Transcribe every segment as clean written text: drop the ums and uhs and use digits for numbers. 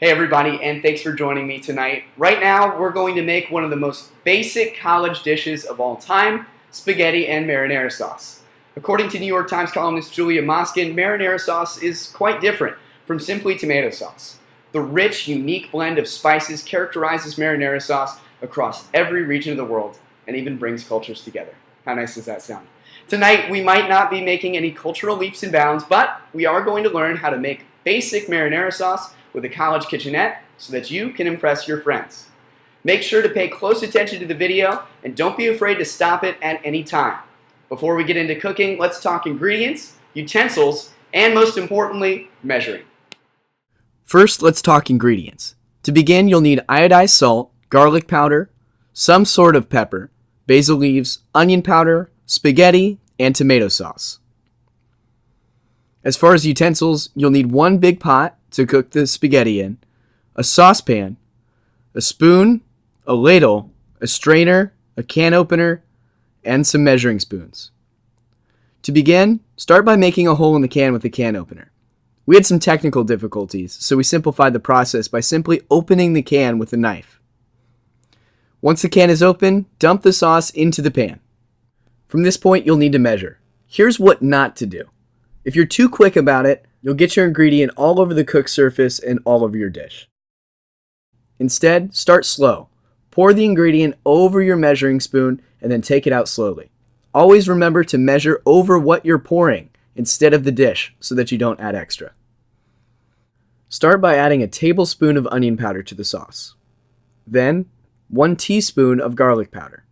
Hey everybody, and thanks for joining me tonight. Right now, we're going to make one of the most basic college dishes of all time, spaghetti and marinara sauce. According to New York Times columnist Julia Moskin, marinara sauce is quite different from simply tomato sauce. The rich, unique blend of spices characterizes marinara sauce across every region of the world and even brings cultures together. How nice does that sound? Tonight, we might not be making any cultural leaps and bounds, but we are going to learn how to make basic marinara sauce with a college kitchenette so that you can impress your friends. Make sure to pay close attention to the video and don't be afraid to stop it at any time. Before we get into cooking, let's talk ingredients, utensils, and most importantly, measuring. First, let's talk ingredients. To begin, you'll need iodized salt, garlic powder, some sort of pepper, basil leaves, onion powder, spaghetti, and tomato sauce. As far as utensils, you'll need one big pot to cook the spaghetti in, a saucepan, a spoon, a ladle, a strainer, a can opener, and some measuring spoons. To begin, start by making a hole in the can with a can opener. We had some technical difficulties, so we simplified the process by simply opening the can with a knife. Once the can is open, dump the sauce into the pan. From this point, you'll need to measure. Here's what not to do. If you're too quick about it, you'll get your ingredient all over the cooked surface and all over your dish. Instead, start slow. Pour the ingredient over your measuring spoon and then take it out slowly. Always remember to measure over what you're pouring instead of the dish so that you don't add extra. Start by adding a tablespoon of onion powder to the sauce. Then, 1 teaspoon of garlic powder.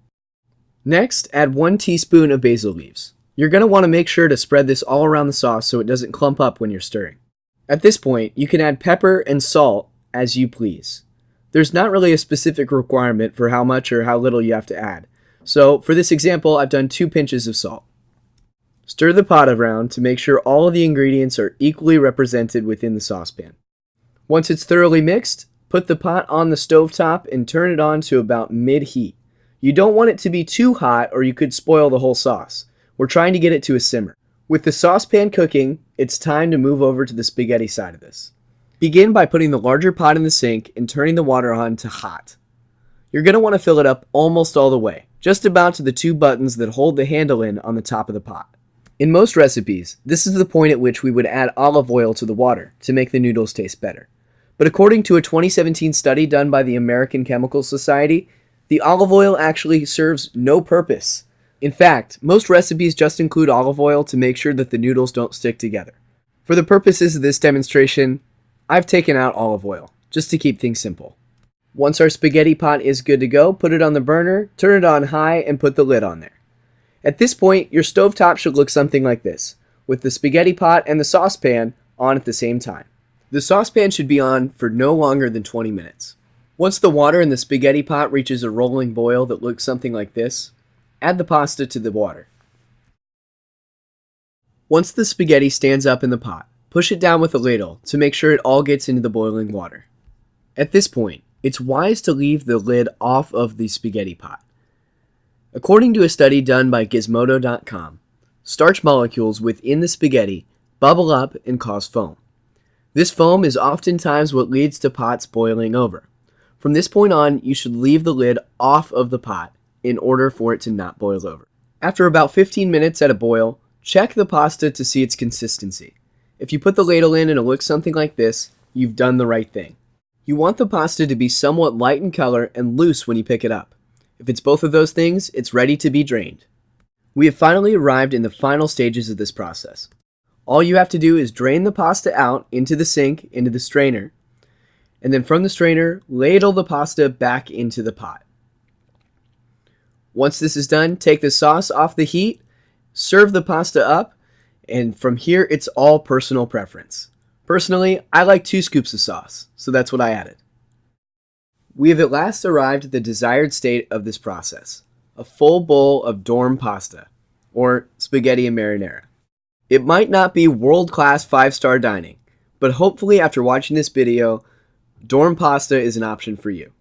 Next, add 1 teaspoon of basil leaves. You're going to want to make sure to spread this all around the sauce so it doesn't clump up when you're stirring. At this point, you can add pepper and salt as you please. There's not really a specific requirement for how much or how little you have to add. So for this example, I've done 2 pinches of salt. Stir the pot around to make sure all of the ingredients are equally represented within the saucepan. Once it's thoroughly mixed, put the pot on the stovetop and turn it on to about mid-heat. You don't want it to be too hot or you could spoil the whole sauce. We're trying to get it to a simmer. With the saucepan cooking, it's time to move over to the spaghetti side of this. Begin by putting the larger pot in the sink and turning the water on to hot. You're going to want to fill it up almost all the way, just about to the 2 buttons that hold the handle in on the top of the pot. In most recipes, this is the point at which we would add olive oil to the water to make the noodles taste better. But according to a 2017 study done by the American Chemical Society, the olive oil actually serves no purpose. In fact, most recipes just include olive oil to make sure that the noodles don't stick together. For the purposes of this demonstration, I've taken out olive oil, just to keep things simple. Once our spaghetti pot is good to go, put it on the burner, turn it on high, and put the lid on there. At this point, your stovetop should look something like this, with the spaghetti pot and the saucepan on at the same time. The saucepan should be on for no longer than 20 minutes. Once the water in the spaghetti pot reaches a rolling boil that looks something like this, add the pasta to the water. Once the spaghetti stands up in the pot, push it down with a ladle to make sure it all gets into the boiling water. At this point, it's wise to leave the lid off of the spaghetti pot. According to a study done by Gizmodo.com, starch molecules within the spaghetti bubble up and cause foam. This foam is oftentimes what leads to pots boiling over. From this point on, you should leave the lid off of the pot in order for it to not boil over. After about 15 minutes at a boil, check the pasta to see its consistency. If you put the ladle in and it looks something like this, you've done the right thing. You want the pasta to be somewhat light in color and loose when you pick it up. If it's both of those things, it's ready to be drained. We have finally arrived in the final stages of this process. All you have to do is drain the pasta out into the sink, into the strainer, and then from the strainer, ladle the pasta back into the pot. Once this is done, take the sauce off the heat, serve the pasta up, and from here it's all personal preference. Personally, I like 2 scoops of sauce, so that's what I added. We have at last arrived at the desired state of this process, a full bowl of dorm pasta, or spaghetti and marinara. It might not be world-class 5-star dining, but hopefully after watching this video, dorm pasta is an option for you.